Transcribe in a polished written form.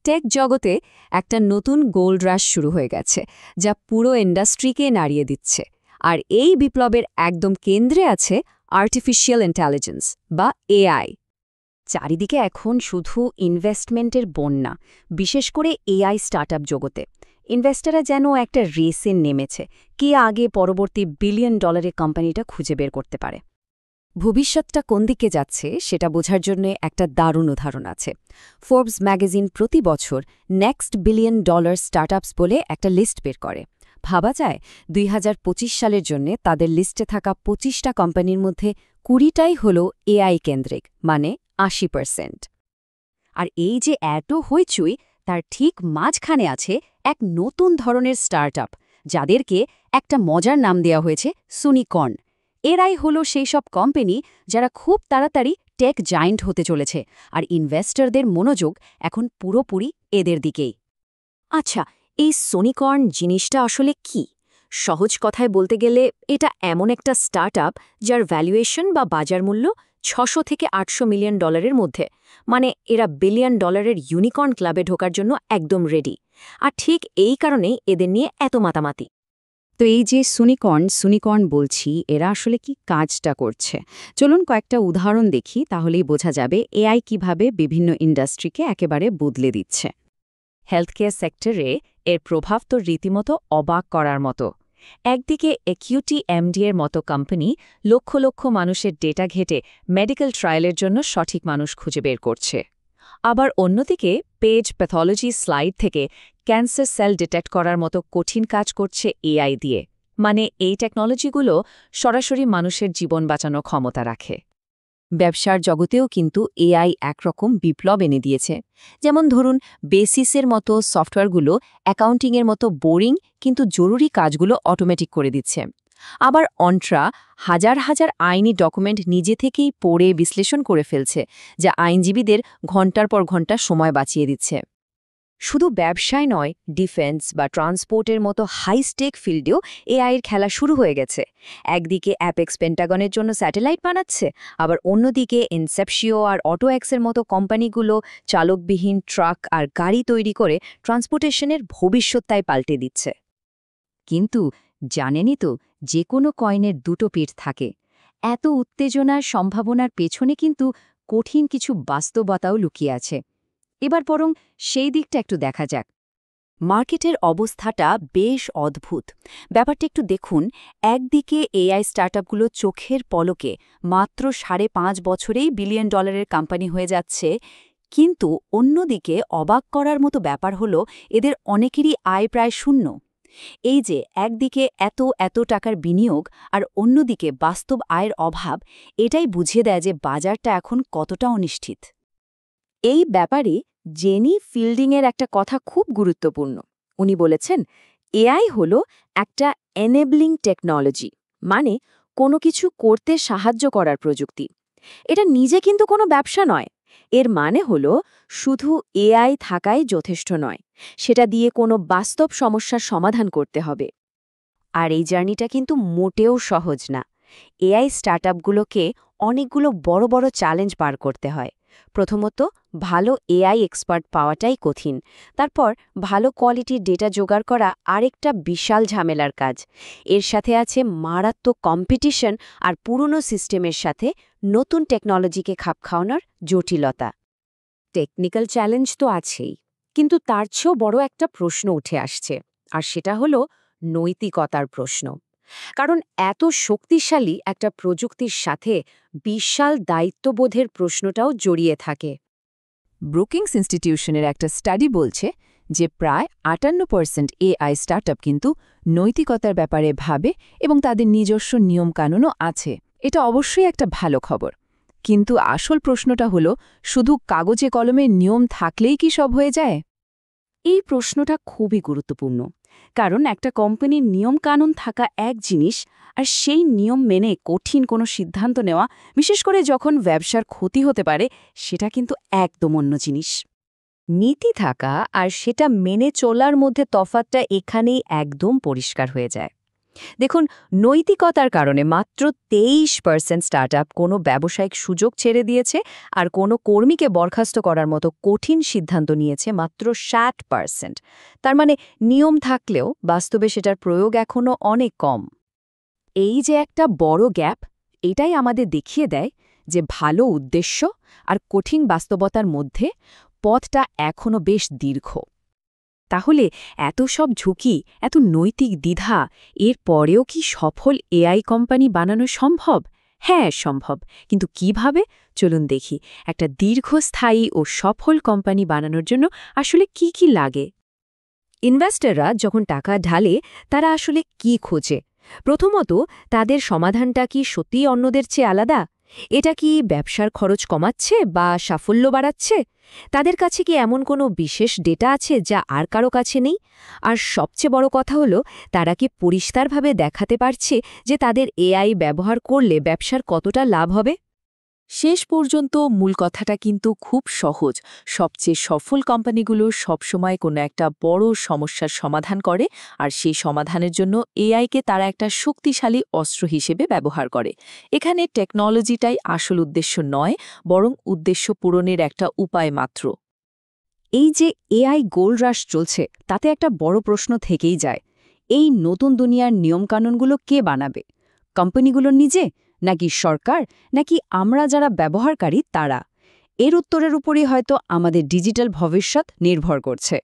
Take জগতে একটা নতুন গোল্ড রাশ শুরু হয়ে গেছে, যা পুরো ইন্ডাস্ট্রিকে নাড়িয়ে দিচ্ছে। আর এই বিপ্লবের একদম কেন্দ্রে আছে আর্টিফিশিয়াল ইন্টেলিজেন্স বা এআই। চারিদিকে এখন শুধু ইনভেস্টমেন্টের বন্যা, বিশেষ করে এআই স্টার্টআপ জগতে। ইনভেস্টররা যেন একটা রেসে নেমেছে, কে আগে পরবর্তী বিলিয়ন ডলারের কোম্পানিটা খুঁজে বের করতে পারে। ভবিষ্যৎটা কোন দিকে যাচ্ছে সেটা বোঝার জন্য একটা দারুণ উদাহরণ আছে। ফোর্বস ম্যাগাজিন প্রতি বছর নেক্সট বিলিয়ন ডলার স্টার্টআপস বলে একটা লিস্ট বের করে। ভাবা যায় ২০২৫ সালের জন্য তাদের লিস্টে থাকা ২৫টা কোম্পানির মধ্যে ২০টাই হল এআই কেন্দ্রিক, মানে ৮০%। আর এই যে এত হইচই, তার ঠিক মাঝখানে আছে এক নতুন ধরনের স্টার্টআপ, যাদেরকে একটা মজার নাম দেওয়া হয়েছে সুনিকর্ন। এরাই হলো সেই সব কোম্পানি যারা খুব তাড়াতাড়ি টেক জায়ান্ট হতে চলেছে, আর ইনভেস্টরদের মনোযোগ এখন পুরোপুরি এদের দিকেই। আচ্ছা, এই সুনিকর্ন জিনিসটা আসলে কি? সহজ কথায় বলতে গেলে এটা এমন একটা স্টার্টআপ যার ভ্যালুয়েশন বা বাজার মূল্য ৬০০ থেকে ৮০০ মিলিয়ন ডলারের মধ্যে। মানে এরা বিলিয়ন ডলারের ইউনিকর্ন ক্লাবে ঢোকার জন্য একদম রেডি। আর ঠিক এই কারণেই এদের নিয়ে এত মাতামাতি। তো এই যে সুনিকর্ন বলছি, এরা আসলে কি কাজটা করছে? চলুন কয়েকটা উদাহরণ দেখি, তাহলেই বোঝা যাবে এআই কিভাবে বিভিন্ন ইন্ডাস্ট্রিকে একেবারে বদলে দিচ্ছে। হেলথকেয়ার সেক্টরে এর প্রভাব তো রীতিমতো অবাক করার মতো। একদিকে একিউটি এমডি এর মতো কোম্পানি লক্ষ লক্ষ মানুষের ডেটা ঘেটে মেডিকেল ট্রায়ালের জন্য সঠিক মানুষ খুঁজে বের করছে। আবার অন্যদিকে পেজ প্যাথোলজি স্লাইড থেকে ক্যান্সার সেল ডিটেক্ট করার মতো কঠিন কাজ করছে এআই দিয়ে। মানে এই টেকনোলজিগুলো সরাসরি মানুষের জীবন বাঁচানোর ক্ষমতা রাখে। ব্যবসার জগতেও কিন্তু এআই একরকম বিপ্লব এনে দিয়েছে। যেমন ধরুন, বেসিসের মতো সফটওয়্যারগুলো অ্যাকাউন্টিংয়ের মতো বোরিং কিন্তু জরুরি কাজগুলো অটোমেটিক করে দিচ্ছে। আবার অন্ট্রা হাজার হাজার আইনি ডকুমেন্ট নিজে থেকেই পড়ে বিশ্লেষণ করে ফেলছে, যা আইনজীবীদের ঘণ্টার পর ঘণ্টা সময় বাঁচিয়ে দিচ্ছে। শুধু ব্যবসায় নয়, ডিফেন্স বা ট্রান্সপোর্টের মতো হাইস্টেক ফিল্ডেও এআইয়ের খেলা শুরু হয়ে গেছে। একদিকে অ্যাপেক্স পেন্টাগনের জন্য স্যাটেলাইট বানাচ্ছে, আবার অন্যদিকে ইনসেপশিও আর অটোএক্সের মতো কোম্পানিগুলো চালকবিহীন ট্রাক আর গাড়ি তৈরি করে ট্রান্সপোর্টেশনের ভবিষ্যৎটাই পাল্টে দিচ্ছে। কিন্তু জানেনই তো, যে কোনো কয়েনের দুটো পিঠ থাকে। এত উত্তেজনার সম্ভাবনার পেছনে কিন্তু কঠিন কিছু বাস্তবতাও লুকিয়ে আছে। এবার বরং সেই দিকটা একটু দেখা যাক। মার্কেটের অবস্থাটা বেশ অদ্ভুত। ব্যাপারটা একটু দেখুন। একদিকে এআই স্টার্টআপগুলো চোখের পলকে মাত্র ৫.৫ বছরেই বিলিয়ন ডলারের কোম্পানি হয়ে যাচ্ছে, কিন্তু অন্যদিকে অবাক করার মতো ব্যাপার হলো এদের অনেকেরই আয় প্রায় শূন্য। এই যে একদিকে এত টাকার বিনিয়োগ আর অন্যদিকে বাস্তব আয়ের অভাব, এটাই বুঝিয়ে দেয় যে বাজারটা এখন কতটা অনিশ্চিত। এই ব্যাপারে জেনি ফিল্ডিংয়ের একটা কথা খুব গুরুত্বপূর্ণ। উনি বলেছেন, এআই হল একটা এনেবলিং টেকনোলজি, মানে কোনো কিছু করতে সাহায্য করার প্রযুক্তি। এটা নিজে কিন্তু কোনো ব্যবসা নয়। এর মানে হল শুধু এআই থাকাই যথেষ্ট নয়, সেটা দিয়ে কোনো বাস্তব সমস্যার সমাধান করতে হবে। আর এই জার্নিটা কিন্তু মোটেও সহজ না। এআই স্টার্টআপগুলোকে অনেকগুলো বড় বড় চ্যালেঞ্জ পার করতে হয়। প্রথমত, ভালো এআই এক্সপার্ট পাওয়াটাই কঠিন। তারপর ভালো কোয়ালিটির ডেটা জোগাড় করা আরেকটা বিশাল ঝামেলার কাজ। এর সাথে আছে মারাত্মক কম্পিটিশন আর পুরনো সিস্টেমের সাথে নতুন টেকনোলজিকে খাপ খাওয়ানোর জটিলতা। টেকনিক্যাল চ্যালেঞ্জ তো আছেই, কিন্তু তার চেয়েও বড় একটা প্রশ্ন উঠে আসছে, আর সেটা হলো নৈতিকতার প্রশ্ন। কারণ এত শক্তিশালী একটা প্রযুক্তির সাথে বিশাল দায়িত্ববোধের প্রশ্নটাও জড়িয়ে থাকে। ব্রুকিংস ইনস্টিটিউশনের একটা স্টাডি বলছে যে প্রায় ৫৮% এআই স্টার্টআপ কিন্তু নৈতিকতার ব্যাপারে ভাবে এবং তাদের নিজস্ব নিয়মকানুনও আছে। এটা অবশ্যই একটা ভালো খবর। কিন্তু আসল প্রশ্নটা হলো, শুধু কাগজে কলমে নিয়ম থাকলেই কি সব হয়ে যায়? এই প্রশ্নটা খুবই গুরুত্বপূর্ণ। কারণ একটা কোম্পানির নিয়মকানুন থাকা এক জিনিস, আর সেই নিয়ম মেনে কঠিন কোনো সিদ্ধান্ত নেওয়া, বিশেষ করে যখন ব্যবসার ক্ষতি হতে পারে, সেটা কিন্তু একদম অন্য জিনিস। নীতি থাকা আর সেটা মেনে চলার মধ্যে তফাৎটা এখানেই একদম পরিষ্কার হয়ে যায়। দেখুন, নৈতিকতার কারণে মাত্র 23% স্টার্টআপ কোনো ব্যবসায়িক সুযোগ ছেড়ে দিয়েছে, আর কোনো কর্মীকে বরখাস্ত করার মতো কঠিন সিদ্ধান্ত নিয়েছে মাত্র 60%। তার মানে নিয়ম থাকলেও বাস্তবে সেটার প্রয়োগ এখনও অনেক কম। এই যে একটা বড় গ্যাপ, এটাই আমাদের দেখিয়ে দেয় যে ভালো উদ্দেশ্য আর কঠিন বাস্তবতার মধ্যে পথটা এখনও বেশ দীর্ঘ। তাহলে এত সব ঝুঁকি, এত নৈতিক দ্বিধা, এর পরেও কি সফল এআই কোম্পানি বানানো সম্ভব? হ্যাঁ, সম্ভব। কিন্তু কিভাবে? চলুন দেখি একটা দীর্ঘস্থায়ী ও সফল কোম্পানি বানানোর জন্য আসলে কি কি লাগে। ইনভেস্টররা যখন টাকা ঢালে, তারা আসলে কি খোঁজে? প্রথমত, তাদের সমাধানটা কি সত্যিই অন্যদের চেয়ে আলাদা? এটা কি ব্যবসার খরচ কমাচ্ছে বা সাফল্য বাড়াচ্ছে? তাদের কাছে কি এমন কোনো বিশেষ ডেটা আছে যা আর কারো কাছে নেই? আর সবচেয়ে বড় কথা হলো, তারা কি পরিষ্কারভাবে দেখাতে পারছে যে তাদের এআই ব্যবহার করলে ব্যবসার কতটা লাভ হবে? শেষ পর্যন্ত মূল কথাটা কিন্তু খুব সহজ। সবচেয়ে সফল কোম্পানিগুলো সবসময় কোনো একটা বড় সমস্যার সমাধান করে, আর সেই সমাধানের জন্য এআইকে তারা একটা শক্তিশালী অস্ত্র হিসেবে ব্যবহার করে। এখানে টেকনোলজিটাই আসল উদ্দেশ্য নয়, বরং উদ্দেশ্য পূরণের একটা উপায় মাত্র। এই যে এআই গোল্ড রাশ চলছে, তাতে একটা বড় প্রশ্ন থেকেই যায়। এই নতুন দুনিয়ার নিয়মকানুনগুলো কে বানাবে? কোম্পানিগুলো নিজে, নাকি সরকার, নাকি আমরা যারা ব্যবহারকারী তারা? এর উত্তরের উপরই হয়তো আমাদের ডিজিটাল ভবিষ্যৎ নির্ভর করছে।